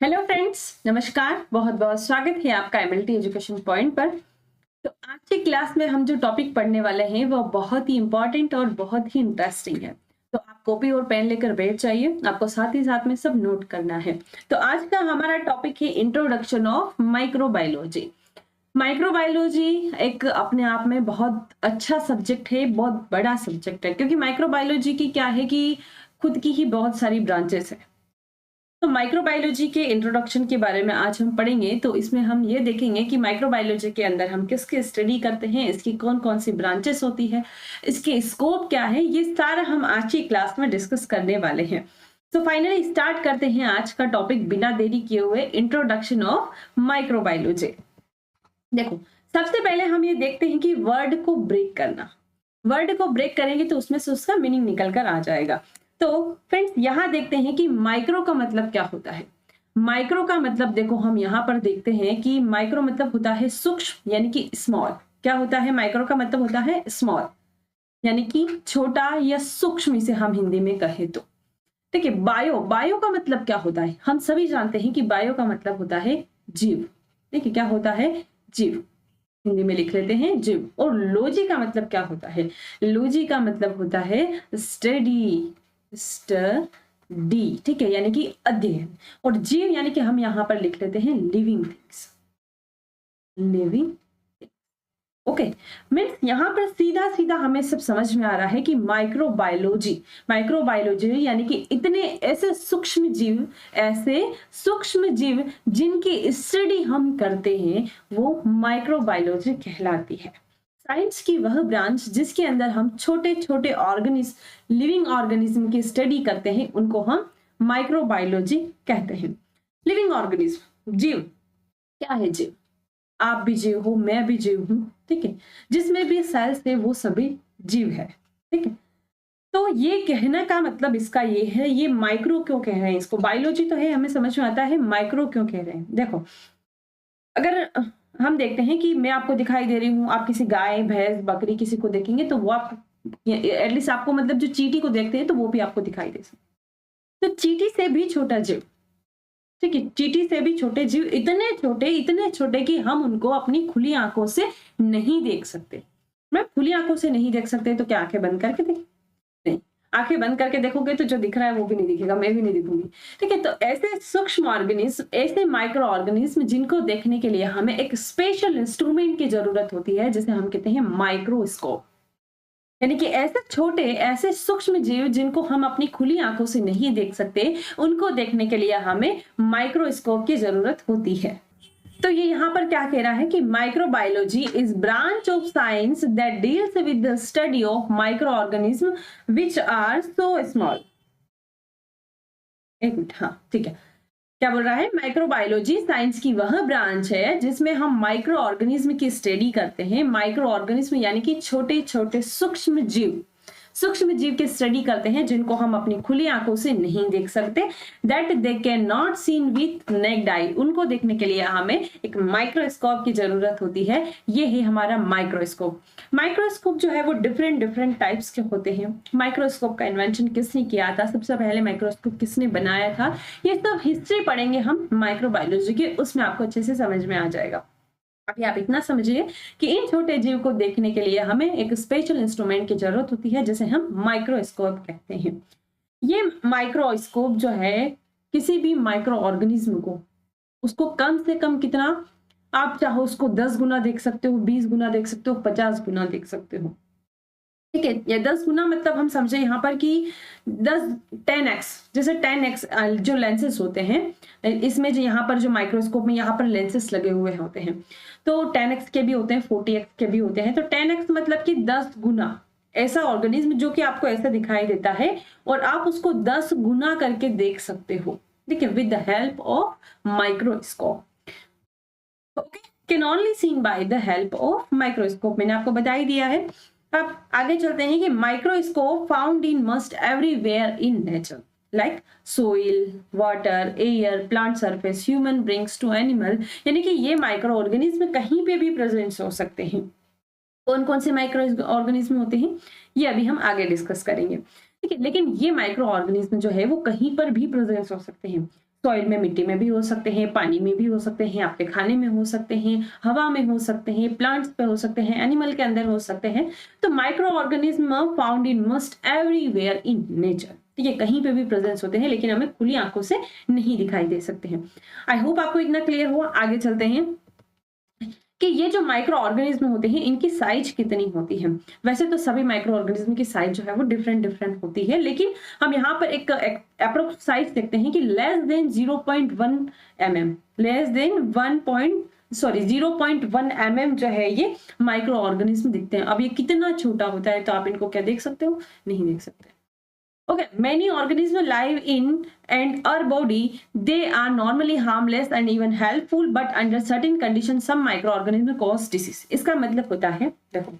Hello friends, नमस्कार। बहुत बहुत स्वागत है आपका एमएलटी एजुकेशन पॉइंट पर। तो आज की क्लास में हम जो टॉपिक पढ़ने वाले हैं वो बहुत ही इंपॉर्टेंट और बहुत ही इंटरेस्टिंग है। तो आप कॉपी और पेन लेकर बैठ जाइए, आपको साथ ही साथ में सब नोट करना है। तो आज का हमारा टॉपिक है इंट्रोडक्शन ऑफ माइक्रोबायोलॉजी। माइक्रोबायोलॉजी एक अपने आप में बहुत अच्छा सब्जेक्ट है, बहुत बड़ा सब्जेक्ट है, क्योंकि माइक्रोबायोलॉजी की क्या है कि खुद की ही बहुत सारी ब्रांचेस है। तो माइक्रोबायोलॉजी के इंट्रोडक्शन के बारे में आज हम पढ़ेंगे। तो इसमें हम ये देखेंगे कि माइक्रोबायोलॉजी के अंदर हम किसकी स्टडी करते हैं, इसकी कौन कौन सी ब्रांचेस होती है, इसके स्कोप क्या है, ये सारा हम आज की क्लास में डिस्कस करने वाले हैं। तो फाइनली स्टार्ट करते हैं आज का टॉपिक बिना देरी किए हुए, इंट्रोडक्शन ऑफ माइक्रोबायोलॉजी। देखो, सबसे पहले हम ये देखते हैं कि वर्ड को ब्रेक करना। वर्ड को ब्रेक करेंगे तो उसमें से उसका मीनिंग निकल कर आ जाएगा। तो फ्रेंड्स, यहां देखते हैं कि माइक्रो का मतलब क्या होता है। माइक्रो का मतलब देखो, हम यहां पर देखते हैं कि माइक्रो मतलब होता है सूक्ष्म, यानी कि स्मॉल। क्या होता है? माइक्रो का मतलब होता है स्मॉल, यानी कि छोटा या सूक्ष्म, इसे हम हिंदी में कहें तो। ठीक है। बायो, बायो का मतलब क्या होता है? हम सभी जानते हैं कि बायो का मतलब होता है जीव। देखिए, क्या होता है? जीव। हिंदी में लिख लेते हैं जीव। और लॉजी का मतलब क्या होता है? लॉजी का मतलब होता है स्टडी, स्टडी। ठीक है, यानी कि अध्ययन। और जीव यानी कि हम यहां पर लिख लेते हैं living things, living. Okay, means यहाँ पर सीधा सीधा हमें सब समझ में आ रहा है कि माइक्रोबायोलॉजी, माइक्रोबायोलॉजी यानी कि इतने ऐसे सूक्ष्म जीव जिनकी स्टडी हम करते हैं वो माइक्रोबायोलॉजी कहलाती है। साइंस की वह ब्रांच जिसके अंदर हम छोटे छोटे ऑर्गेनिज्म, लिविंग ऑर्गेनिज्म की स्टडी करते हैं, उनको हम माइक्रोबायोलॉजी कहते हैं। लिविंग ऑर्गेनिज्म, जीव। क्या है जीव? आप भी जीव हो, मैं भी जीव हूं। ठीक है, जिसमें भी सेल्स है वो सभी जीव है। ठीक है, तो ये कहने का मतलब इसका ये है, ये माइक्रो क्यों कह रहे हैं इसको? बायोलॉजी तो है, हमें समझ में आता है, माइक्रो क्यों कह रहे हैं। देखो, अगर हम देखते हैं कि मैं आपको दिखाई दे रही हूँ, आप किसी गाय, भैंस, बकरी किसी को देखेंगे तो वो आप एटलीस्ट आपको, मतलब जो चींटी को देखते हैं तो वो भी आपको दिखाई दे सकता है। तो चींटी से भी छोटा जीव, ठीक है, चींटी से भी छोटे जीव, इतने छोटे कि हम उनको अपनी खुली आंखों से नहीं देख सकते। मैं खुली आंखों से नहीं देख सकते तो क्या आंखें बंद करके देख? नहीं, आंखें बंद करके देखोगे तो जो दिख रहा है वो भी नहीं दिखेगा, मैं भी नहीं दिखूंगी। ठीक है, तो ऐसे सूक्ष्म ऑर्गेनिज्म, ऐसे माइक्रो ऑर्गेनिज्म जिनको देखने के लिए हमें एक स्पेशल इंस्ट्रूमेंट की जरूरत होती है, जिसे हम कहते हैं माइक्रोस्कोप। यानी कि ऐसे छोटे, ऐसे सूक्ष्म जीव जिनको हम अपनी खुली आंखों से नहीं देख सकते, उनको देखने के लिए हमें माइक्रोस्कोप की जरूरत होती है। तो ये यहाँ पर क्या कह रहा है कि microbiology is branch of science that deals with the study of micro organism which are so small. एक मिनट, हाँ ठीक है। क्या बोल रहा है? माइक्रोबायोलॉजी साइंस की वह ब्रांच है जिसमें हम माइक्रो ऑर्गेनिज्म की स्टडी करते हैं। माइक्रो ऑर्गेनिज्म यानी कि छोटे छोटे सूक्ष्म जीव, सूक्ष्म जीव की स्टडी करते हैं जिनको हम अपनी खुली आंखों से नहीं देख सकते, that they can not seen with necked आई। उनको देखने के लिए हमें एक माइक्रोस्कोप की जरूरत होती है। ये है हमारा माइक्रोस्कोप। माइक्रोस्कोप जो है वो डिफरेंट डिफरेंट टाइप्स के होते हैं। माइक्रोस्कोप का इन्वेंशन किसने किया था, सबसे पहले माइक्रोस्कोप किसने बनाया था, ये सब हिस्ट्री पढ़ेंगे हम माइक्रोबायोलॉजी के, उसमें आपको अच्छे से समझ में आ जाएगा। अभी आप इतना समझिए कि इन छोटे जीव को देखने के लिए हमें एक स्पेशल इंस्ट्रूमेंट की जरूरत होती है, जिसे हम माइक्रोस्कोप कहते हैं। ये माइक्रोस्कोप जो है, किसी भी माइक्रो ऑर्गेनिज्म को, उसको कम से कम कितना, आप चाहो उसको 10 गुना देख सकते हो, 20 गुना देख सकते हो, 50 गुना देख सकते हो। ठीक है, ये 10 गुना मतलब हम समझे यहाँ पर कि 10x, जैसे 10x जो लेंसेस होते हैं, इसमें जो यहाँ पर जो माइक्रोस्कोप में यहाँ पर लेंसेस लगे हुए होते हैं, तो 10x के भी होते हैं, 40x के भी होते हैं। तो 10x मतलब कि 10 गुना ऐसा ऑर्गेनिज्म जो कि आपको ऐसा दिखाई देता है, और आप उसको 10 गुना करके देख सकते हो। ठीक है, with the help of microscope. Okay, can only seen by the help of microscope, मैंने आपको बता ही दिया है। अब आगे चलते हैं कि microscope found in must everywhere in nature, like soil, water, air, plant surface, human brings to animal. यानी कि ये माइक्रो ऑर्गेनिज्म कहीं पे भी प्रेजेंट हो सकते हैं। कौन कौन से माइक्रो ऑर्गेनिज्म होते हैं ये अभी हम आगे डिस्कस करेंगे। ठीक है, लेकिन ये माइक्रो ऑर्गेनिज्म जो है वो कहीं पर भी प्रेजेंट हो सकते हैं। सॉइल में, मिट्टी में भी हो सकते हैं, पानी में भी हो सकते हैं, आपके खाने में हो सकते हैं, हवा में हो सकते हैं, प्लांट्स पे हो सकते हैं, एनिमल के अंदर हो सकते हैं। तो micro organism found in must everywhere in nature, ठीक है, कहीं पे भी प्रेजेंस होते हैं, लेकिन हमें खुली आंखों से नहीं दिखाई दे सकते हैं। आई होप आपको इतना क्लियर हुआ। आगे चलते हैं कि ये जो माइक्रो ऑर्गेनिज्म होते हैं इनकी साइज कितनी होती है। वैसे तो सभी माइक्रो ऑर्गेनिज्म की साइज जो है वो डिफरेंट डिफरेंट होती है, लेकिन हम यहाँ पर एक अप्रोक्स साइज देखते हैं कि less than 0.1 mm, less than 0.1 mm जो है ये माइक्रो ऑर्गेनिज्म दिखते हैं। अब ये कितना छोटा होता है तो आप इनको क्या देख सकते हो, नहीं देख सकते। Okay, many organisms live in and our body. They are normally harmless and even helpful, but under certain conditions, some microorganisms cause disease. इसका मतलब होता है, देखो,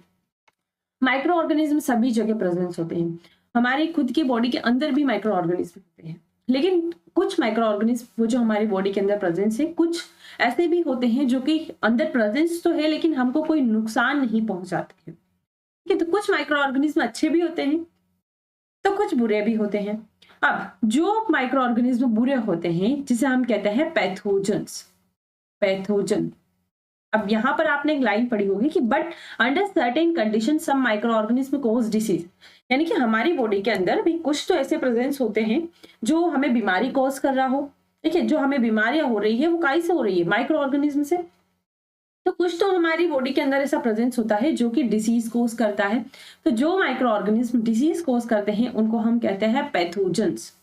माइक्रो ऑर्गेनिज्म सभी जगह प्रेजेंस होते हैं, हमारी खुद की बॉडी के अंदर भी माइक्रो ऑर्गेनिज्म होते हैं, लेकिन कुछ माइक्रो ऑर्गेनिज्म वो जो हमारी बॉडी के अंदर प्रेजेंस है, कुछ ऐसे भी होते हैं जो कि अंदर प्रेजेंस तो है लेकिन हमको कोई नुकसान नहीं पहुंचाते हैं। ठीक है, तो कुछ माइक्रो ऑर्गेनिज्म अच्छे भी होते हैं तो कुछ बुरे भी होते हैं। अब जो माइक्रो ऑर्गेनिज्म बुरे होते हैं जिसे हम कहते हैं पैथोजन्स, पैथोजन। अब यहां पर आपने एक लाइन पढ़ी होगी कि but under certain condition some micro organism cause disease, यानी कि हमारी बॉडी के अंदर भी कुछ तो ऐसे प्रेजेंस होते हैं जो हमें बीमारी कॉज कर रहा हो। ठीक है, जो हमें बीमारियां हो रही है वो काई से हो रही है, माइक्रो ऑर्गेनिज्म से। तो कुछ तो हमारी बॉडी के अंदर ऐसा प्रेजेंस होता है जो कि डिसीज कोज करता है। तो जो माइक्रो ऑर्गेनिज्म डिसीज कोज करते हैं उनको हम कहते हैं पैथोजेंस,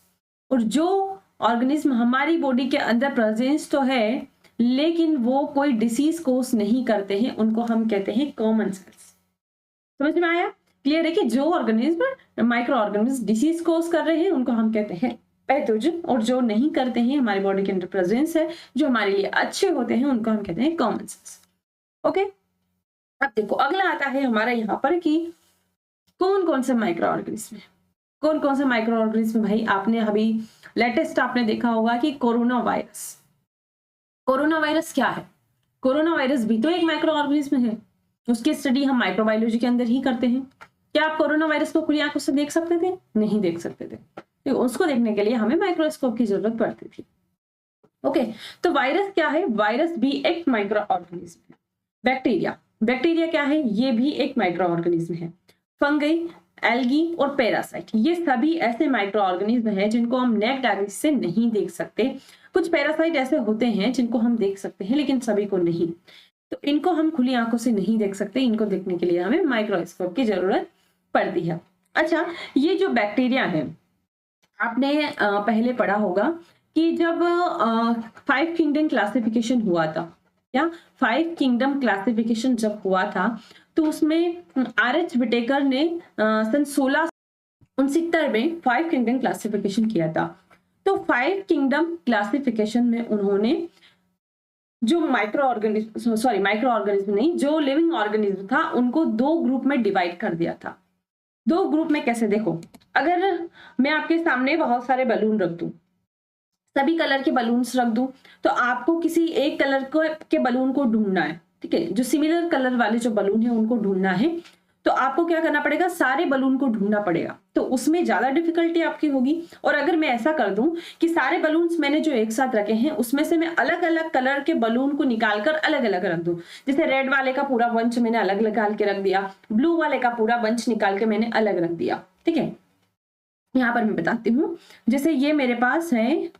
और जो ऑर्गेनिज्म हमारी बॉडी के अंदर प्रेजेंस तो है लेकिन वो कोई डिसीज कोज नहीं करते हैं उनको हम कहते हैं कॉमन सेल्स। समझ में आया? क्लियर है कि जो ऑर्गेनिज्म माइक्रो ऑर्गेनिज्म डिसीज कोज कर रहे हैं उनको हम कहते हैं पैथोजन, और जो नहीं करते हैं, हमारी बॉडी के अंदर प्रेजेंस है, जो हमारे लिए अच्छे होते हैं, उनको हम कहते हैं कॉमन सेल्स। ओके, अब देखो अगला आता है हमारा यहाँ पर कि कौन कौन से माइक्रो ऑर्गेनिज्म है। कौन कौन से माइक्रो ऑर्गेनिज्म, भाई आपने अभी लेटेस्ट आपने देखा होगा कि कोरोना वायरस। कोरोना वायरस क्या है? कोरोना वायरस भी तो एक माइक्रो ऑर्गेनिज्म है, उसकी स्टडी हम माइक्रोबायोलॉजी के अंदर ही करते हैं। क्या आप कोरोना वायरस को खुली आंखों से देख सकते थे? नहीं देख सकते थे, तो उसको देखने के लिए हमें माइक्रोस्कोप की जरूरत पड़ती थी। ओके, तो वायरस क्या है? वायरस भी एक माइक्रो ऑर्गेनिज्म है। बैक्टीरिया, बैक्टीरिया क्या है? ये भी एक माइक्रो ऑर्गेनिज्म है। फंगई, एल्गी और पैरासाइट, ये सभी ऐसे माइक्रो ऑर्गेनिज्म हैं जिनको हम नेक्ड आई से नहीं देख सकते। कुछ पैरासाइट ऐसे होते हैं जिनको हम देख सकते हैं लेकिन सभी को नहीं, तो इनको हम खुली आंखों से नहीं देख सकते, इनको देखने के लिए हमें माइक्रोस्कोप की जरूरत पड़ती है। अच्छा, ये जो बैक्टीरिया है आपने पहले पढ़ा होगा कि जब 5 किंगडम क्लासिफिकेशन हुआ था, क्या 5 किंगडम क्लासिफिकेशन जब हुआ था तो उसमें RH विटेकर ने सन 1669 में 5 किंगडम क्लासिफिकेशन किया था। तो 5 किंगडम क्लासिफिकेशन में उन्होंने जो माइक्रो ऑर्गेनिज्म नहीं, जो लिविंग ऑर्गेनिज्म था उनको 2 ग्रुप में डिवाइड कर दिया था। 2 ग्रुप में कैसे? देखो, अगर मैं आपके सामने बहुत सारे बलून रख दूं, सभी कलर के बलून्स रख दूं, तो आपको किसी एक कलर के बलून को ढूंढना है। ठीक है, जो सिमिलर कलर वाले जो बलून है उनको ढूंढना है, तो आपको क्या करना पड़ेगा? सारे बलून को ढूंढना पड़ेगा, तो उसमें ज्यादा डिफिकल्टी आपकी होगी। और अगर मैं ऐसा कर दूं कि सारे बलून्स मैंने जो एक साथ रखे हैं उसमें से मैं अलग अलग कलर के बलून को निकालकर अलग अलग रख दूं, जैसे रेड वाले का पूरा बंच मैंने अलग निकाल के रख दिया, ब्लू वाले का पूरा बंच निकाल के मैंने अलग रख दिया। ठीक है, यहाँ पर मैं बताती हूँ, जैसे ये मेरे पास है,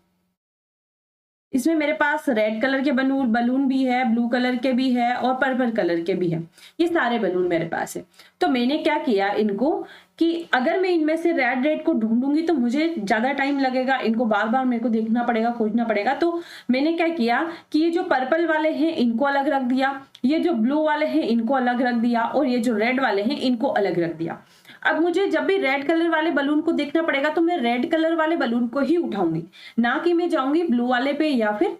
इसमें मेरे पास रेड कलर के बलून भी है, ब्लू कलर के भी है और पर्पल कलर के भी है, ये सारे बलून मेरे पास है। तो मैंने क्या किया इनको कि अगर मैं इनमें से रेड को ढूंढूंगी तो मुझे ज्यादा टाइम लगेगा, इनको बार बार मेरे को देखना पड़ेगा, खोजना पड़ेगा। तो मैंने क्या किया कि ये जो पर्पल वाले हैं इनको अलग रख दिया, ये जो ब्लू वाले हैं इनको अलग रख दिया, और ये जो रेड वाले हैं इनको अलग रख दिया। अब मुझे जब भी रेड कलर वाले बलून को देखना पड़ेगा तो मैं रेड कलर वाले बलून को ही उठाऊंगी, ना कि मैं जाऊंगी ब्लू वाले पे या फिर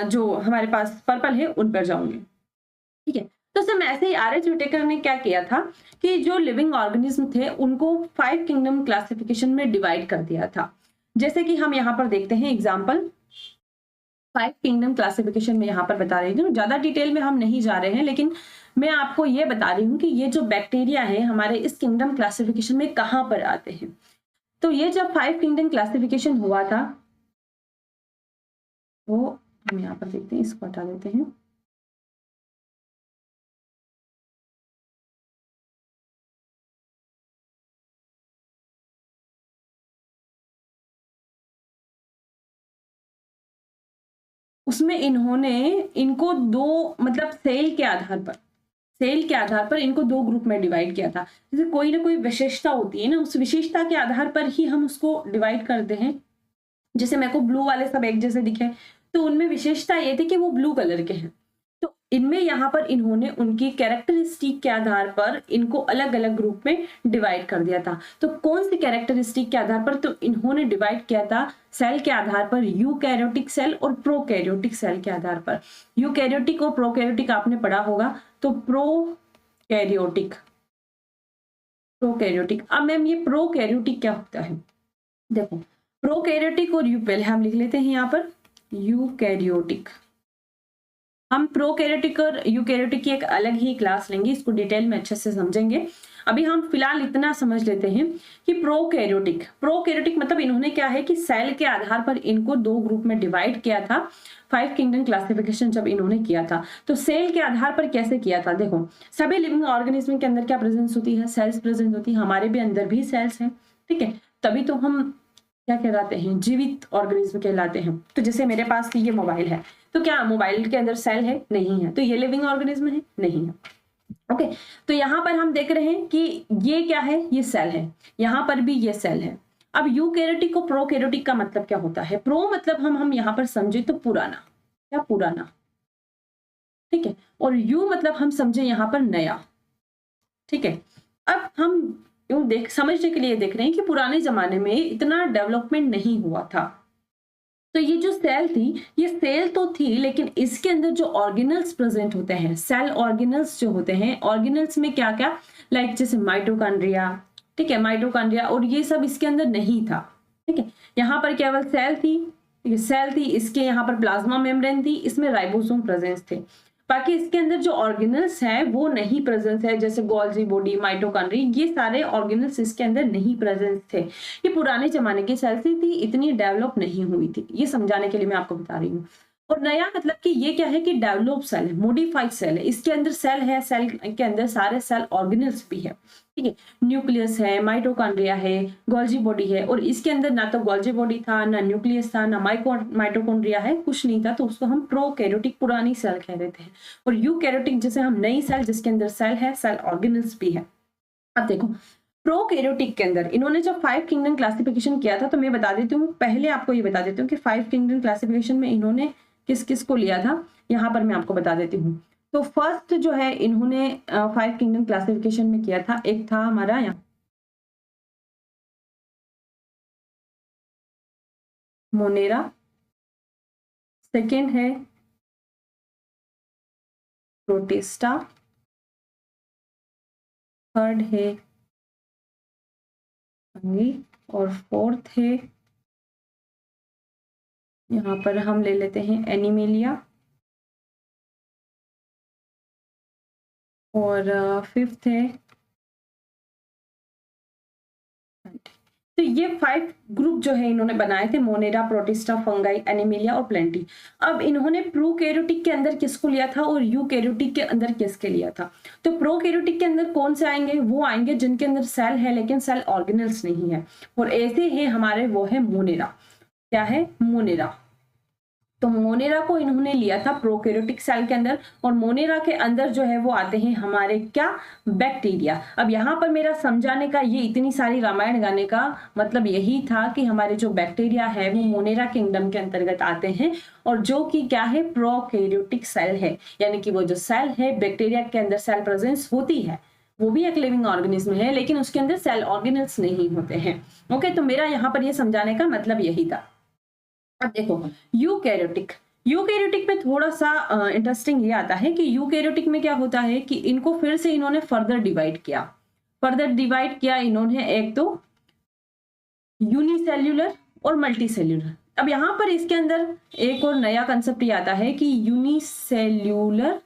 जो हमारे पास पर्पल है उन पर जाऊंगी। ठीक है, तो सर ऐसे ही RH विटेकर ने क्या किया था कि जो लिविंग ऑर्गेनिज्म थे उनको 5 किंगडम क्लासिफिकेशन में डिवाइड कर दिया था। जैसे कि हम यहाँ पर देखते हैं एग्जाम्पल, 5 किंगडम क्लासिफिकेशन में यहाँ पर बता रही हूँ, ज्यादा डिटेल में हम नहीं जा रहे हैं, लेकिन मैं आपको ये बता रही हूँ कि ये जो बैक्टीरिया है हमारे इस किंगडम क्लासिफिकेशन में कहाँ पर आते हैं। तो ये जब 5 किंगडम क्लासिफिकेशन हुआ था तो हम यहाँ पर देखते हैं, इसको हटा देते हैं। उसमें इन्होंने इनको दो मतलब सेल के आधार पर इनको दो ग्रुप में डिवाइड किया था। जैसे कोई ना कोई विशेषता होती है ना, उस विशेषता के आधार पर ही हम उसको डिवाइड करते हैं। जैसे मेरे को ब्लू वाले सब एक जैसे दिखे, तो उनमें विशेषता ये थी कि वो ब्लू कलर के हैं। तो इनमें यहाँ पर इन्होंने उनकी कैरेक्टरिस्टिक के आधार पर इनको अलग अलग ग्रुप में डिवाइड कर दिया था। तो कौन सी कैरेक्टरिस्टिक के आधार पर? तो इन्होंने डिवाइड किया था सेल के आधार पर यूकैरियोटिक सेल और प्रोकैरियोटिक सेल के आधार पर। यूकैरियोटिक और प्रोकैरियोटिक आपने पढ़ा होगा। तो प्रोकैरियोटिक अब मैम ये प्रोकैरियोटिक क्या होता है? देखो, प्रोकैरियोटिक और पहले हम लिख लेते हैं यहाँ पर यूकैरियोटिक। हम प्रोकैरियोटिक और यूकैरियोटिक की एक अलग ही क्लास लेंगे, इसको डिटेल में अच्छे से समझेंगे। अभी हम फिलहाल इतना समझ लेते हैं कि प्रोकैरियोटिक मतलब इन्होंने क्या है कि सेल के आधार पर इनको दो ग्रुप में डिवाइड किया था। 5 किंगडम क्लासिफिकेशन जब इन्होंने किया था, तो सेल के आधार पर कैसे किया था? देखो, सभी लिविंग ऑर्गेनिज्म के अंदर क्या प्रेजेंस होती है? सेल्स प्रेजेंट होती है। हमारे भी अंदर भी सेल्स हैं, ठीक है, तभी तो हम क्या कहलाते हैं? जीवित ऑर्गेनिज्म कहलाते हैं। तो जैसे मेरे पास ये मोबाइल है, तो क्या मोबाइल के अंदर सेल है? नहीं है। तो ये लिविंग ऑर्गेनिज्म है? नहीं है। ओके, तो यहां पर हम देख रहे हैं कि ये क्या है? ये सेल है। यहां पर भी ये सेल है। अब यूकैरियोटिक और प्रोकैरियोटिक का मतलब क्या होता है? प्रो मतलब हम यहां पर समझे तो पुराना, क्या पुराना, ठीक है, और यू मतलब हम समझे यहां पर नया, ठीक है। अब हम यूं समझने के लिए देख रहे हैं कि पुराने जमाने में इतना डेवलपमेंट नहीं हुआ था। तो ये जो सेल थी, ये सेल तो थी, लेकिन इसके अंदर जो ऑर्गेनल्स प्रेजेंट होते हैं, सेल ऑर्गेनल्स जो होते हैं, ऑर्गेनल्स में क्या क्या, लाइक जैसे माइटोकॉन्ड्रिया, ठीक है, माइटोकॉन्ड्रिया और ये सब इसके अंदर नहीं था, ठीक है। यहाँ पर केवल सेल थी, ठीक है, सेल थी, इसके यहाँ पर प्लाज्मा मेम्ब्रेन थी, इसमें राइबोसोम प्रेजेंस थे। बाकी इसके अंदर जो ऑर्गेनल्स है वो नहीं प्रेजेंस है, जैसे गोल्जी बॉडी, माइटोकॉन्ड्री, ये सारे ऑर्गेनल्स इसके अंदर नहीं प्रेजेंस थे। ये पुराने जमाने की सेल्स थी, इतनी डेवलप नहीं हुई थी। ये समझाने के लिए मैं आपको बता रही हूँ। और नया मतलब कि ये क्या है कि डेवलप सेल है, मॉडिफाइड सेल है। इसके अंदर सेल है, सेल के अंदर सारे सेल ऑर्गेनल्स भी है, ठीक है। न्यूक्लियस है, माइटोकॉन्ड्रिया है, गोल्जी बॉडी है, और इसके अंदर ना तो गोल्जी बॉडी था, ना न्यूक्लियस था, ना माइटोकॉन्ड्रिया है, कुछ नहीं था। तो उसको हम प्रोकैरियोटिक पुरानी सेल कह देते हैं। और यूकैरियोटिक जैसे हम नई सेल जिसके अंदर सेल है, सेल ऑर्गेनल्स भी है। अब देखो, प्रोकैरियोटिक के अंदर इन्होंने जब 5 किंगडम क्लासिफिकेशन किया था, तो मैं बता देती हूँ, पहले आपको ये बता देती हूँ कि 5 किंगडम क्लासिफिकेशन में इन्होंने किस किस को लिया था। यहाँ पर मैं आपको बता देती हूँ। तो फर्स्ट जो है इन्होंने 5 किंगडम क्लासिफिकेशन में किया था, एक था हमारा यहाँ मोनेरा, सेकेंड है प्रोटिस्टा, थर्ड है फंगी, और फोर्थ है यहाँ पर हम ले लेते हैं एनिमेलिया, और फिफ्थ है। तो ये 5 ग्रुप जो है इन्होंने बनाए थे, मोनेरा, प्रोटिस्टा, फंगाई, एनिमेलिया और प्लेंटी। अब इन्होंने प्रोकैरियोटिक के अंदर किसको लिया था और यूकैरियोटिक के अंदर किसके लिया था? तो प्रोकैरियोटिक के अंदर कौन से आएंगे? वो आएंगे जिनके अंदर सेल है लेकिन सेल ऑर्गेनल्स नहीं है, और ऐसे हैं हमारे, वो है मोनेरा। क्या है? मोनेरा। तो मोनेरा को इन्होंने लिया था प्रोकैरियोटिक सेल के अंदर, और मोनेरा के अंदर जो है वो आते हैं हमारे क्या? बैक्टीरिया। अब यहाँ पर मेरा समझाने का, ये इतनी सारी रामायण गाने का मतलब यही था कि हमारे जो बैक्टीरिया है वो मोनेरा किंगडम के अंतर्गत आते हैं, और जो कि क्या है? प्रोकैरियोटिक सेल है, यानी कि वो जो सेल है, बैक्टीरिया के अंदर सेल प्रेजेंस होती है, वो भी एक लिविंग ऑर्गेनिज्म है, लेकिन उसके अंदर सेल ऑर्गेनल्स नहीं होते हैं। ओके, तो मेरा यहाँ पर ये समझाने का मतलब यही था। अब देखो, यूकैरियोटिक में थोड़ा सा इंटरेस्टिंग ये आता है कि यूकैरियोटिक में क्या होता है कि इनको फिर से इन्होंने फर्दर डिवाइड किया इन्होंने, एक तो यूनिसेल्यूलर और मल्टीसेल्यूलर। अब यहां पर इसके अंदर एक और नया कंसेप्ट ये आता है कि यूनिसेल्यूलर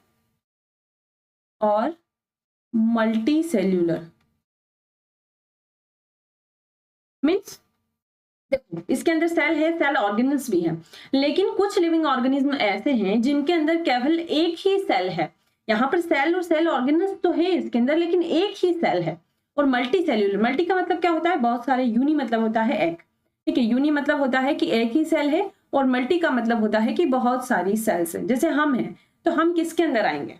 और मल्टीसेल्यूलर मीन्स, देखो इसके अंदर सेल है, सेल ऑर्गेनल्स भी है, लेकिन कुछ लिविंग ऑर्गेनिज्म ऐसे हैं जिनके अंदर केवल एक ही सेल है। यहाँ पर सेल और सेल ऑर्गेनल्स तो है इसके अंदर, लेकिन एक ही सेल है। और मल्टी सेल्यूलर, मल्टी का मतलब क्या होता है, बहुत सारे, यूनी मतलब होता है एक, ठीक है, यूनी मतलब होता है कि एक ही सेल है, और मल्टी का मतलब होता है कि बहुत सारी सेल्स है। जैसे हम हैं, तो हम किसके अंदर आएंगे,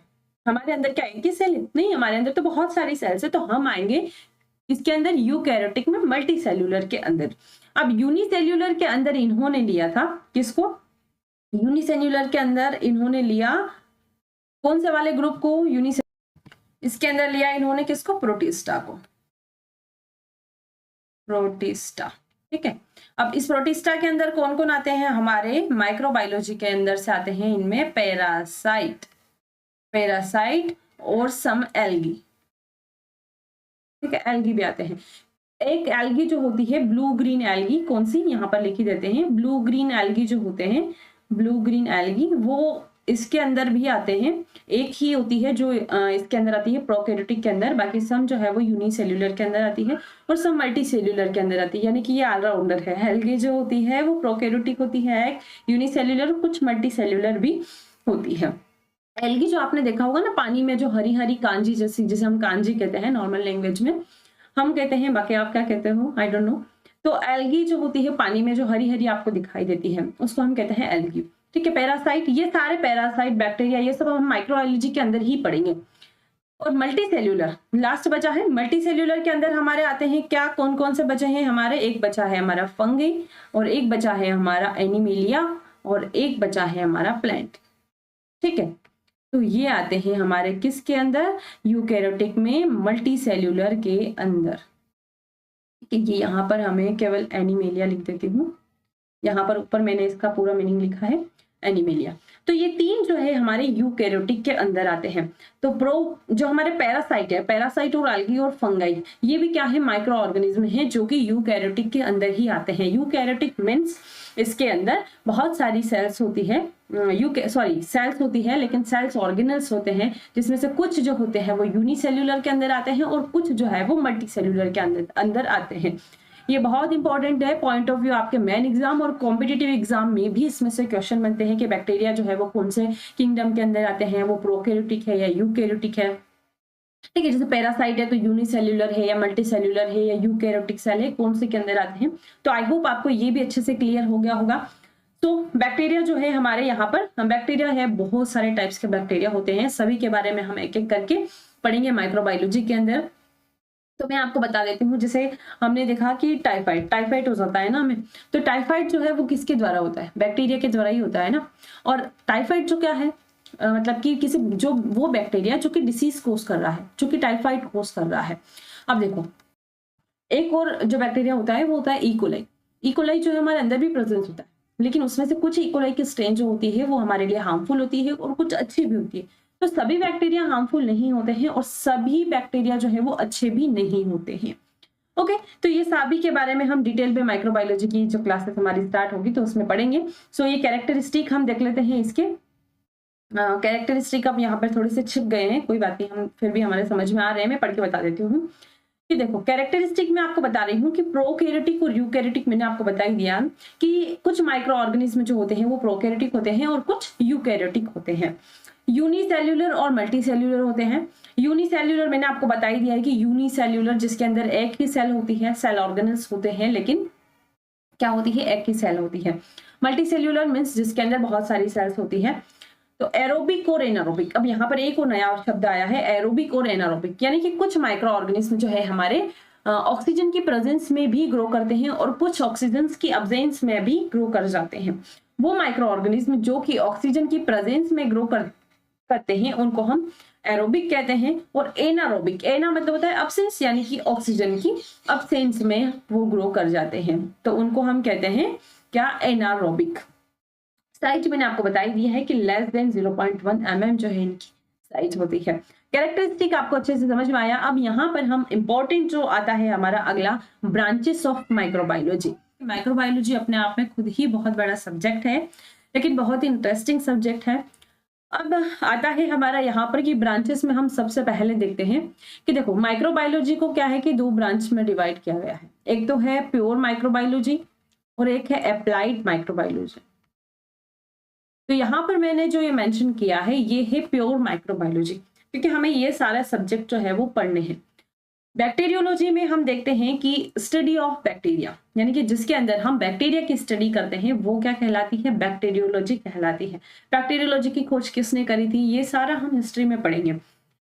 हमारे अंदर क्या एक ही सेल है, नहीं, हमारे अंदर तो बहुत सारी सेल्स है, तो हम आएंगे इसके अंदर यूकैरियोटिक में, मल्टी सेल्यूलर के अंदर। अब यूनिसेल्यूलर के अंदर इन्होंने लिया था किसको, यूनिसेल्यूलर के अंदर इन्होंने लिया कौन से वाले ग्रुप को, इसके अंदर लिया इन्होंने किसको, प्रोटिस्टा को, प्रोटिस्टा, ठीक है। अब इस प्रोटिस्टा के अंदर कौन कौन आते हैं, हमारे माइक्रोबायोलॉजी के अंदर से आते हैं इनमें पैरासाइट, पैरासाइट और सम एल्गी, ठीक है, एल्गी भी आते हैं। एक एल्गी जो होती है ब्लू ग्रीन एल्गी, कौन सी, यहाँ पर लिखी देते हैं, ब्लू ग्रीन एल्गी जो होते हैं, ब्लू ग्रीन एल्गी, वो इसके अंदर भी आते हैं। एक ही होती है जो इसके अंदर आती है प्रोकैरियोटिक के अंदर, बाकी सम जो है वो यूनिसेल्यूलर के अंदर आती है और सम मल्टी सेल्यूलर के अंदर आती है, यानी कि ये ऑलराउंडर है। एल्गी जो होती है वो प्रोकैरियोटिक होती है, यूनिसेल्यूलर, कुछ मल्टी सेल्यूलर भी होती है। एल्गी जो आपने देखा होगा ना पानी में, जो हरी हरी कांजी जैसी, जिसे हम कांजी कहते हैं नॉर्मल लैंग्वेज में हम कहते हैं, बाकी आप क्या कहते हो आई डोंट नो। तो एल्गी जो होती है पानी में जो हरी हरी आपको दिखाई देती है, उसको हम कहते हैं एल्गी, ठीक है। पैरासाइट, ये सारे पैरासाइट, बैक्टीरिया, ये सब हम माइक्रोबायोलॉजी के अंदर ही पढ़ेंगे। और मल्टी सेल्यूलर लास्ट बचा है। मल्टी सेल्यूलर के अंदर हमारे आते हैं क्या, कौन कौन से बचे हैं हमारे, एक बचा है हमारा फंगी, और एक बचा है हमारा एनिमिलिया, और एक बचा है हमारा प्लांट, ठीक है। तो ये आते हैं हमारे किसके अंदर, यूकैरियोटिक में, मल्टी सेल्यूलर के अंदर, ठीक है। यहाँ पर हमें केवल एनिमेलिया लिख देती हूँ, यहाँ पर ऊपर मैंने इसका पूरा मीनिंग लिखा है एनिमेलिया। तो ये तीन जो है हमारे यूकैरियोटिक के अंदर आते हैं। तो जो हमारे पैरासाइट है, पैरासाइट और एल्गी और फंगाई, ये भी क्या है, माइक्रो ऑर्गेनिज्म है जो कि यूकैरियोटिक के अंदर ही आते हैं। यूकैरियोटिक मीन्स इसके अंदर बहुत सारी सेल्स होती है, सेल्स होती है, लेकिन सेल्स ऑर्गेनल्स होते हैं, जिसमें से कुछ जो होते हैं वो यूनिसेल्यूलर के अंदर आते हैं और कुछ जो है वो मल्टी सेल्यूलर के अंदर आते हैं। ये बहुत इंपॉर्टेंट है पॉइंट ऑफ व्यू आपके मेन एग्जाम और कॉम्पिटिटिव एग्जाम में भी इसमें से क्वेश्चन बनते हैं कि बैक्टीरिया जो है वो कौन से किंगडम के अंदर आते हैं, वो प्रोकैरियोटिक है या यूकैरियोटिक है, ठीक है। जैसे पैरासाइट है तो यूनिसेल्यूलर है या मल्टी सेल्यूलर है या यूकैरियोटिक सेल है, कौन से के अंदर आते हैं। तो आई होप आपको ये भी अच्छे से क्लियर हो गया होगा। तो बैक्टीरिया जो है हमारे यहाँ पर, बैक्टीरिया है, बहुत सारे टाइप्स के बैक्टीरिया होते हैं, सभी के बारे में हम एक एक करके पढ़ेंगे माइक्रोबायोलॉजी के अंदर। तो मैं आपको बता देती हूँ, जैसे हमने देखा कि टाइफाइड हो जाता है ना हमें, तो टाइफाइड जो है वो किसके द्वारा होता है, बैक्टीरिया के द्वारा ही होता है ना। और टाइफाइड जो क्या है, मतलब कि किसी जो वो बैक्टीरिया जो कि डिसीज कोज कर रहा है, जो कि टाइफाइड कोज कर रहा है। अब देखो एक और जो बैक्टीरिया होता है वो होता है इकोलाई। इकोलाई जो है हमारे अंदर भी प्रेजेंट होता है, लेकिन उसमें से कुछ इकोलाई की स्ट्रेन जो होती है वो हमारे लिए हार्मफुल होती है और कुछ अच्छी भी होती है। तो सभी बैक्टीरिया हार्मफुल नहीं होते हैं और सभी बैक्टीरिया जो है वो अच्छे भी नहीं होते हैं। ओके, तो ये सभी के बारे में हम डिटेल में माइक्रोबायोलॉजी की जो क्लासेस हमारी स्टार्ट होगी तो उसमें पढ़ेंगे। सो ये कैरेक्टरिस्टिक हम देख लेते हैं इसके। कैरेक्टरिस्टिक अब यहाँ पर थोड़े से छिप गए हैं, कोई बात नहीं, हम फिर भी हमारे समझ में आ रहे हैं, मैं पढ़ के बता देती हूँ कि देखो कैरेक्टरिस्टिक में आपको बता रही हूँ कि प्रोकैरियोटिक और यूकैरियोटिक मैंने आपको बता ही दिया कि कुछ माइक्रो ऑर्गेनिज्म जो होते हैं वो प्रोकैरियोटिक होते हैं और कुछ यूकैरियोटिक होते हैं। यूनिसेल्यूलर और मल्टी सेल्यूलर होते हैं। यूनिसेल्यूलर मैंने आपको बता ही दिया है कि यूनिसेल्यूलर जिसके अंदर एक ही सेल होती है, सेल ऑर्गेनल्स होते हैं, लेकिन क्या होती है, एक ही सेल होती है। मल्टी सेल्यूलर मीन्स जिसके अंदर बहुत सारी सेल्स होती है। तो एरोबिक और एनारोबिक, अब यहाँ पर एक और नया शब्द आया है एरोबिक और एनारोबिक, यानी कि कुछ माइक्रो ऑर्गेनिज्म जो है हमारे ऑक्सीजन की प्रेजेंस में भी ग्रो करते हैं और कुछ ऑक्सीजन की एब्सेंस में भी ग्रो कर जाते हैं। वो माइक्रो ऑर्गेनिज्म जो कि ऑक्सीजन की प्रेजेंस में ग्रो करते हैं उनको हम एरोबिक कहते हैं। और एनारोबिक, एना मतलब होता है एब्सेंस, यानी कि ऑक्सीजन की एब्सेंस में वो ग्रो कर जाते हैं, तो उनको हम कहते हैं क्या, एनारोबिक। साइज मैंने आपको बताई दी है कि लेस देन 0.1 mm जो है इनकी साइज होती है। कैरेक्टरिस्टिक आपको अच्छे से समझ में आया। अब यहाँ पर हम इंपॉर्टेंट जो आता है हमारा अगला, ब्रांचेस ऑफ माइक्रोबायोलॉजी। माइक्रोबायोलॉजी अपने आप में खुद ही बहुत बड़ा सब्जेक्ट है, लेकिन बहुत ही इंटरेस्टिंग सब्जेक्ट है। अब आता है हमारा यहाँ पर कि ब्रांचेस में हम सबसे पहले देखते हैं कि देखो माइक्रोबायोलॉजी को क्या है कि दो ब्रांच में डिवाइड किया गया है। एक तो है प्योर माइक्रोबायोलॉजी और एक है अप्लाइड माइक्रोबायोलॉजी। तो यहाँ पर मैंने जो ये मेंशन किया है ये है प्योर माइक्रोबायोलॉजी, क्योंकि हमें ये सारा सब्जेक्ट जो है वो पढ़ने हैं। बैक्टीरियोलॉजी में हम देखते हैं कि स्टडी ऑफ बैक्टीरिया, यानी कि जिसके अंदर हम बैक्टीरिया की स्टडी करते हैं वो क्या कहलाती है, बैक्टीरियोलॉजी कहलाती है। बैक्टीरियोलॉजी की खोज किसने करी थी, ये सारा हम हिस्ट्री में पढ़ेंगे।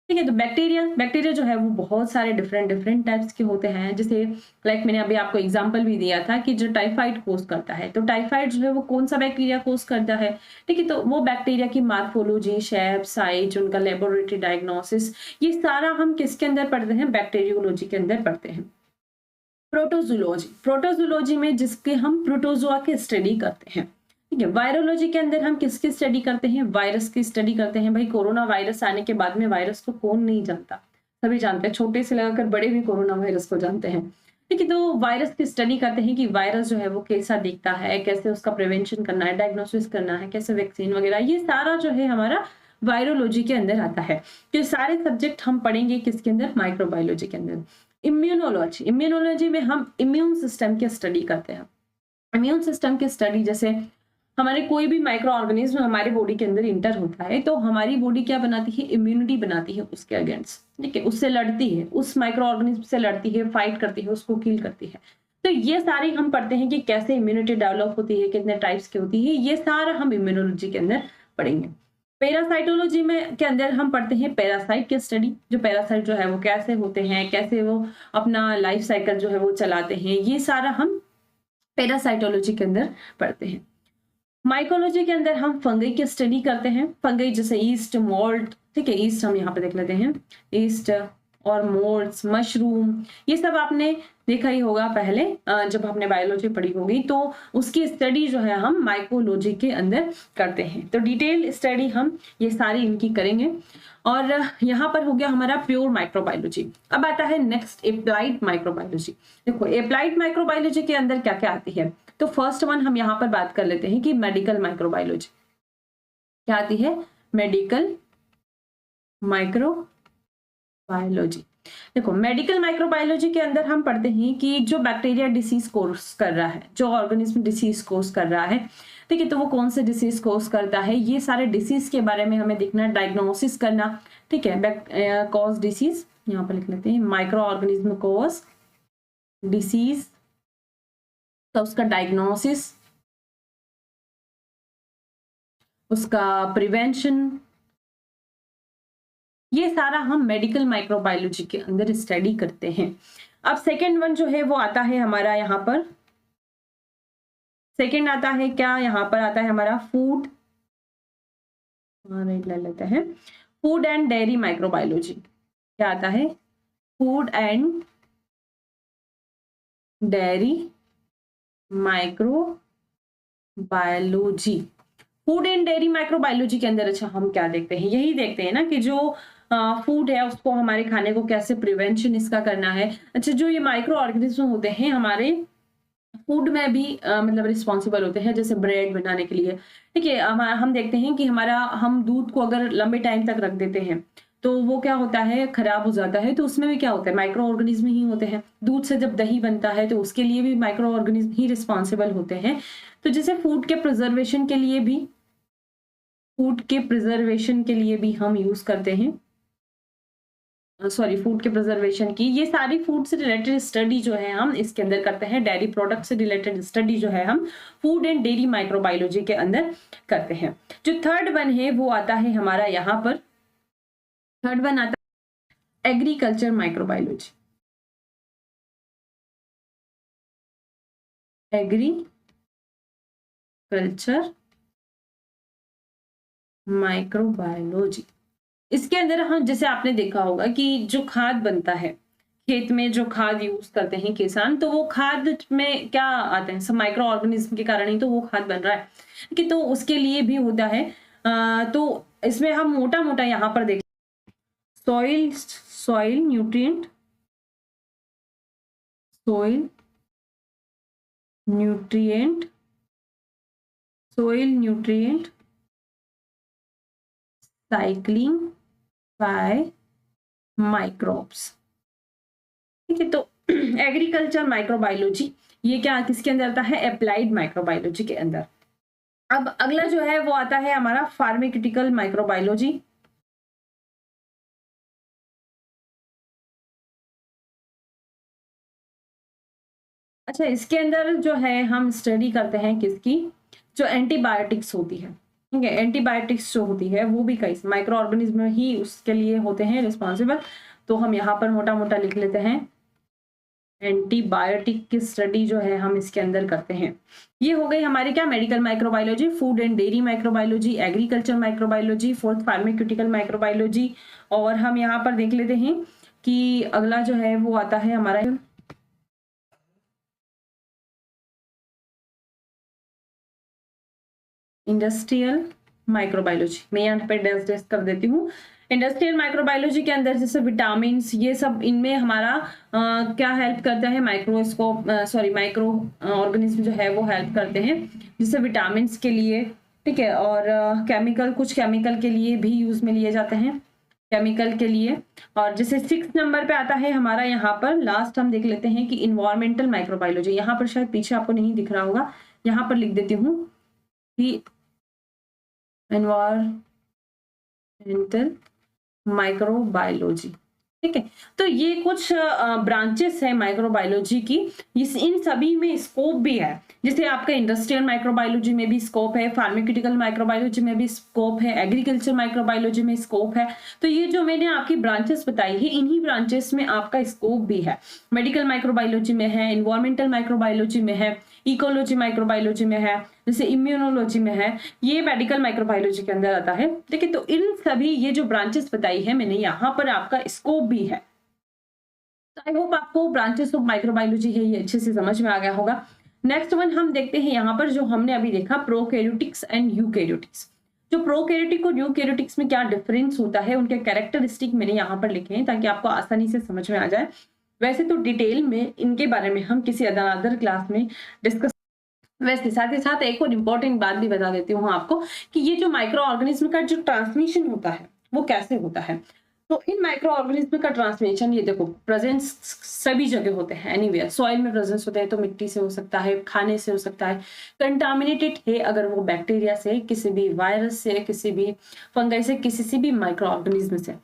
ठीक है, तो बैक्टीरिया जो है वो बहुत सारे डिफरेंट डिफरेंट टाइप्स के होते हैं। जैसे लाइक मैंने अभी आपको एग्जांपल भी दिया था कि जो टाइफाइड कोज करता है, तो टाइफाइड जो है वो कौन सा बैक्टीरिया कोज करता है। ठीक है, तो वो बैक्टीरिया की मार्फोलॉजी, शेप, साइज, उनका लेबोरेटरी डायग्नोसिस, ये सारा हम किसके अंदर पढ़ते हैं, बैक्टीरियोलॉजी के अंदर पढ़ते हैं। प्रोटोजोलॉजी में जिसके हम प्रोटोजोआ की स्टडी करते हैं। ठीक है, वायरोलॉजी के अंदर हम किसकी स्टडी करते हैं, वायरस की स्टडी करते हैं। भाई कोरोना वायरस आने के बाद में वायरस को कौन नहीं जानता, सभी जानते हैं, छोटे से लगाकर बड़े भी कोरोना वायरस को जानते हैं। ठीक है, तो वायरस की स्टडी करते हैं कि वायरस जो है वो कैसा दिखता है, कैसे उसका प्रिवेंशन करना है, डायग्नोसिस करना है, कैसे वैक्सीन वगैरह, ये सारा जो है हमारा वायरोलॉजी के अंदर आता है। तो सारे सब्जेक्ट हम पढ़ेंगे किसके अंदर, माइक्रोबायोलॉजी के अंदर। इम्यूनोलॉजी में हम इम्यून सिस्टम की स्टडी करते हैं। इम्यून सिस्टम की स्टडी, जैसे हमारे कोई भी माइक्रो ऑर्गेनिज्म हमारे बॉडी के अंदर इंटर होता है तो हमारी बॉडी क्या बनाती है, इम्यूनिटी बनाती है उसके अगेंस्ट। ठीक है, उससे लड़ती है, उस माइक्रो ऑर्गेनिज्म से लड़ती है, फाइट करती है, उसको किल करती है। तो ये सारी हम पढ़ते हैं कि कैसे इम्यूनिटी डेवलप होती है, कितने टाइप्स की होती है, ये सारा हम इम्यूनोलॉजी के अंदर पढ़ेंगे। पैरासाइटोलॉजी में के अंदर हम पढ़ते हैं पैरासाइट की स्टडी। जो पैरासाइट जो है वो कैसे होते हैं, कैसे वो अपना लाइफ साइकिल जो है वो चलाते हैं, ये सारा हम पैरासाइटोलॉजी के अंदर पढ़ते हैं। माइकोलॉजी के अंदर हम फंगई की स्टडी करते हैं। फंगई जैसे ईस्ट, मोल्ड, ठीक है, ईस्ट हम यहाँ पे देख लेते हैं, ईस्ट और मोल्ड्स, मशरूम, ये सब आपने देखा ही होगा पहले जब आपने बायोलॉजी पढ़ी होगी, तो उसकी स्टडी जो है हम माइकोलॉजी के अंदर करते हैं। तो डिटेल स्टडी हम ये सारी इनकी करेंगे। और यहाँ पर हो गया हमारा प्योर माइक्रोबायोलॉजी। अब आता है नेक्स्ट एप्लाइड माइक्रोबायोलॉजी। देखो एप्लाइड माइक्रोबायोलॉजी के अंदर क्या क्या आती है, तो फर्स्ट वन हम यहाँ पर बात कर लेते हैं कि मेडिकल माइक्रोबायोलॉजी क्या आती है, मेडिकल माइक्रोबायोलॉजी। देखो मेडिकल माइक्रोबायोलॉजी के अंदर हम पढ़ते हैं कि जो बैक्टीरिया डिसीज कोर्स कर रहा है, जो ऑर्गेनिज्म डिसीज कोर्स कर रहा है, ठीक है, तो वो कौन से डिसीज कोर्स करता है, ये सारे डिसीज के बारे में हमें देखना, डायग्नोसिस करना। ठीक है, कॉज डिसीज यहाँ पर लिख लेते हैं, माइक्रो ऑर्गेनिज्म कॉज डिसीज, तो उसका डायग्नोसिस, उसका प्रिवेंशन, ये सारा हम मेडिकल माइक्रोबायोलॉजी के अंदर स्टडी करते हैं। अब सेकेंड वन जो है वो आता है हमारा यहाँ पर, सेकेंड आता है क्या, यहाँ पर आता है हमारा फूड, ले लेते हैं, फूड एंड डेयरी माइक्रोबायोलॉजी। क्या आता है, food and dairy microbiology. Food and dairy microbiology के अंदर अच्छा हम क्या देखते हैं, यही देखते हैं ना कि जो फूड है उसको हमारे खाने को कैसे प्रिवेंशन इसका करना है। अच्छा, जो ये माइक्रो ऑर्गेनिज्म होते हैं हमारे फूड में भी मतलब रिस्पॉन्सिबल होते हैं, जैसे ब्रेड बनाने के लिए। ठीक है, हम देखते हैं कि हम दूध को अगर लंबे टाइम तक रख देते हैं तो वो क्या होता है, खराब हो जाता है। तो उसमें भी क्या होता है, माइक्रो ऑर्गेनिज्म ही होते हैं। दूध से जब दही बनता है तो उसके लिए भी माइक्रो ऑर्गेनिज्म ही रिस्पॉन्सिबल होते हैं। तो जैसे फूड के प्रिजर्वेशन के लिए भी हम यूज करते हैं, फूड के प्रिजर्वेशन की, ये सारी फूड से रिलेटेड स्टडी जो है हम इसके अंदर करते हैं। डेयरी प्रोडक्ट से रिलेटेड स्टडी जो है हम फूड एंड डेयरी माइक्रोबायोलॉजी के अंदर करते हैं। जो थर्ड वन है वो आता है हमारा यहाँ पर, थर्ड वन आता है एग्रीकल्चर माइक्रोबायोलॉजी। एग्रीकल्चर माइक्रोबायोलॉजी, इसके अंदर हम जैसे आपने देखा होगा कि जो खाद बनता है खेत में, जो खाद यूज करते हैं किसान, तो वो खाद में क्या आते हैं, सब माइक्रो ऑर्गेनिज्म के कारण ही तो वो खाद बन रहा है कि तो उसके लिए भी होता है। तो इसमें हम मोटा मोटा यहाँ पर देख, soil nutrient cycling by microbes. ठीक है, तो एग्रीकल्चर माइक्रोबायोलॉजी ये क्या किसके अंदर आता है? अप्लाइड माइक्रोबायोलॉजी के अंदर। अब अगला जो है वो आता है हमारा फार्मास्यूटिकल माइक्रोबायोलॉजी। अच्छा, इसके अंदर जो है हम स्टडी करते हैं किसकी? जो एंटीबायोटिक्स होती है, ठीक है, एंटीबायोटिक्स जो होती है वो भी कई माइक्रो ऑर्गेनिज्म ही उसके लिए होते हैं रिस्पॉन्सिबल। तो हम यहाँ पर मोटा मोटा लिख लेते हैं, एंटीबायोटिक की स्टडी जो है हम इसके अंदर करते हैं। ये हो गई हमारी क्या? Medical microbiology, food and dairy microbiology, agriculture microbiology, fourth pharmaceutical microbiology. और हम यहाँ पर देख लेते हैं कि अगला जो है वो आता है हमारा इंडस्ट्रियल माइक्रोबायोलॉजी। मैं यहाँ पे डेस कर देती हूँ। इंडस्ट्रियल माइक्रोबायोलॉजी के अंदर जैसे विटामिन, ये सब इनमें हमारा क्या हेल्प करता है? माइक्रोस्कोप माइक्रो ऑर्गेनिज्म जो है वो हेल्प करते हैं, जैसे विटामिन के लिए, ठीक है, और केमिकल, कुछ केमिकल के लिए भी यूज में लिए जाते हैं, केमिकल के लिए। और जैसे 6 नंबर पे आता है हमारा, यहाँ पर लास्ट हम देख लेते हैं कि इन्वायरमेंटल माइक्रोबायोलॉजी। यहाँ पर शायद पीछे आपको नहीं दिख रहा होगा, यहाँ पर लिख देती हूँ कि एनवायरमेंटल माइक्रोबायोलॉजी, ठीक है। तो ये कुछ ब्रांचेस है माइक्रोबायोलॉजी की, इन सभी में स्कोप भी है। जैसे आपका इंडस्ट्रियल माइक्रोबायोलॉजी में भी स्कोप है, फार्मास्यूटिकल माइक्रोबायोलॉजी में भी स्कोप है, एग्रीकल्चर माइक्रोबायोलॉजी में स्कोप है। तो ये जो मैंने आपकी ब्रांचेस बताई है, इन्हीं ब्रांचेस में आपका स्कोप भी है। मेडिकल माइक्रोबायोलॉजी में है, इन्वायरमेंटल माइक्रोबायोलॉजी में है, इकोलॉजी माइक्रोबायोलॉजी में है, जैसे इम्यूनोलॉजी में है, ये मेडिकल माइक्रोबायोलॉजी के अंदर आता है, ठीक है। तो इन सभी ये जो ब्रांचेस बताई है मैंने, यहाँ पर आपका स्कोप भी है। तो आई होप आपको ब्रांचेस ऑफ माइक्रोबायोलॉजी है ये अच्छे से समझ में आ गया होगा। नेक्स्ट वन हम देखते हैं यहाँ पर, जो हमने अभी देखा प्रोकैरियोटिक्स एंड यूकैरियोटिक्स। जो प्रोकैरियोटिक और यूकैरियोटिक्स में क्या डिफरेंस होता है, उनके कैरेक्टरिस्टिक मैंने यहाँ पर लिखे हैं ताकि आपको आसानी से समझ में आ जाए। वैसे तो डिटेल में इनके बारे में हम किसी अदर क्लास में डिस्कस, वैसे साथ ही साथ एक और इम्पोर्टेंट बात भी बता देती हूँ आपको कि ये जो माइक्रो ऑर्गेनिज्म का जो ट्रांसमिशन होता है वो कैसे होता है। तो इन माइक्रो ऑर्गेनिज्म का ट्रांसमिशन, ये देखो, प्रेजेंस सभी जगह होते हैं, एनीवेयर। सॉइल में प्रेजेंस होते हैं तो मिट्टी से हो सकता है, खाने से हो सकता है, कंटामिनेटेड है अगर वो बैक्टीरिया से, किसी भी वायरस से, किसी भी फंगस से, किसी से भी माइक्रो ऑर्गेनिज्म से,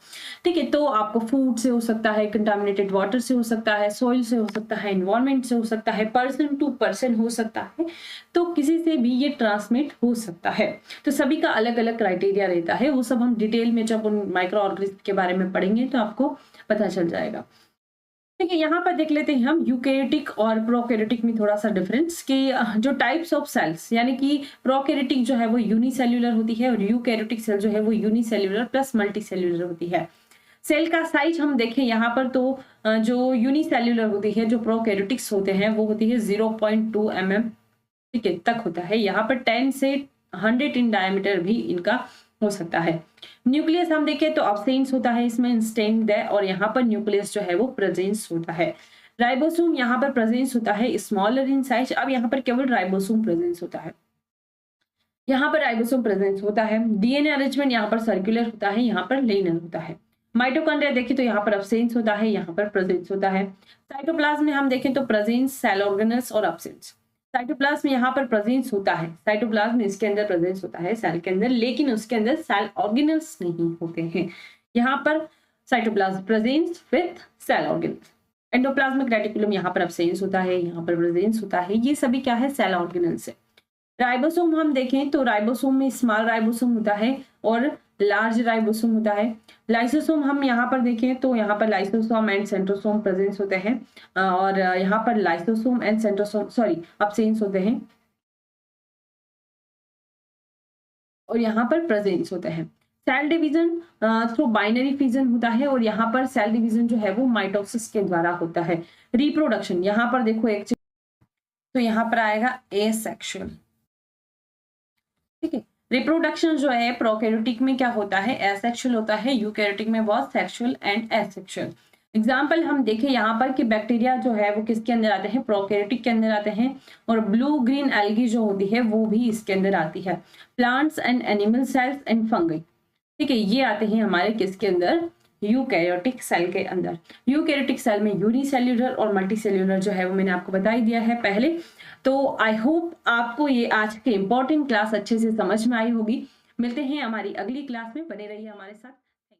ठीक है। तो आपको फूड से हो सकता है, कंटामिनेटेड वाटर से हो सकता है, सॉइल से हो सकता है, एनवायरमेंट से हो सकता है, पर्सन टू पर्सन हो सकता है, तो किसी से भी ये ट्रांसमिट हो सकता है। तो सभी का अलग अलग क्राइटेरिया रहता है, वो सब हम डिटेल में जब उन माइक्रो ऑर्गेनिज्म के बारे में पढ़ेंगे तो आपको पता चल जाएगा, ठीक है। यहाँ पर देख लेते हैं हम यूकैरियोटिक और प्रोकैरियोटिक में थोड़ा सा डिफरेंस, कि जो टाइप्स ऑफ सेल्स, यानी कि प्रोकैरियोटिक जो है वो यूनिसेल्युलर होती है और यूकैरियोटिक सेल जो है वो यूनिसेल्युलर प्लस मल्टीसेल्युलर होती है। सेल का साइज हम देखें यहाँ पर, तो जो यूनिसेल्युलर होती है, जो प्रोकैरियोटिक्स होते हैं, वो होती है 0.2 mm, ठीक है, तक होता है। यहाँ पर 10 से 100 इन डायमीटर भी इनका हो सकता है। न्यूक्लियस हम देखें तो अब्सेंस होता है इसमें इंस्टेंट है, और यहाँ पर न्यूक्लियस जो है वो प्रेजेंस होता है। राइबोसोम यहाँ पर प्रेजेंस होता है स्मॉलर इन साइज। अब यहाँ पर केवल राइबोसोम प्रेजेंस होता है, यहाँ पर राइबोसोम प्रेजेंस होता है। डीएनए अरेंजमेंट यहाँ पर सर्कुलर होता है, यहाँ पर लिनियर होता है। माइटोकॉन्ड्रिया देखिए तो यहाँ पर अब्सेंस होता है, यहाँ पर प्रेजेंस होता है। साइटोप्लाज्म में हम देखें तो प्रेजेंस, सेल ऑर्गेनल्स और अब्सेंस। साइटोप्लाज्म में यहाँ पर प्रेजेंस होता है, साइटोप्लाज्म में इसके अंदर प्रेजेंस होता है सेल के अंदर, लेकिन उसके अंदर सेल ऑर्गेनल्स नहीं होते हैं। यहाँ पर cytoplasm presence with cell organelles. Endoplasmic reticulum यहाँ पर अब्सेंस होता है, यहाँ पर प्रेजेंस होता है। ये सभी क्या है? सेल ऑर्गेनल्स है। राइबोसोम हम देखें तो राइबोसोम में स्मॉल राइबोसोम होता है और लार्ज राइबोसोम होता है। लाइसोसोम हम यहाँ पर देखें तो यहाँ पर लाइसोसोम एंड सेंट्रोसोम प्रेजेंस होते हैं, और यहाँ पर लाइसोसोम एंड सेंट्रोसोम अब्सेंस होते हैं, और यहाँ पर प्रेजेंस होते हैं। Cell division through binary fission होता है, और यहाँ पर सेल डिवीजन जो है वो माइटोसिस के द्वारा होता है। रिप्रोडक्शन यहाँ पर देखो एक चीज, तो यहाँ पर आएगा एसेक्सुअल, ठीक है। रिप्रोडक्शन जो है प्रोकैरियोटिक में क्या होता है? एसेक्सुअल होता है, यूकैरियोटिक में बहुत सेक्सुअल एंड एसेक्सुअल। एग्जाम्पल हम देखें यहाँ पर कि बैक्टीरिया जो है वो किसके अंदर आते हैं? प्रोकैरियोटिक के अंदर आते हैं, और ब्लू ग्रीन एल्गी जो होती है वो भी इसके अंदर आती है। Plants and animal cells and fungi, ठीक है, ये आते हैं हमारे किसके अंदर? यूकैरियोटिक सेल के अंदर। यूकैरियोटिक सेल में यूनिसेल्यूलर और मल्टीसेल्यूलर जो है वो मैंने आपको बता ही दिया है पहले। तो आई होप आपको ये आज के इम्पोर्टेंट क्लास अच्छे से समझ में आई होगी। मिलते हैं हमारी अगली क्लास में, बने रहिए हमारे साथ।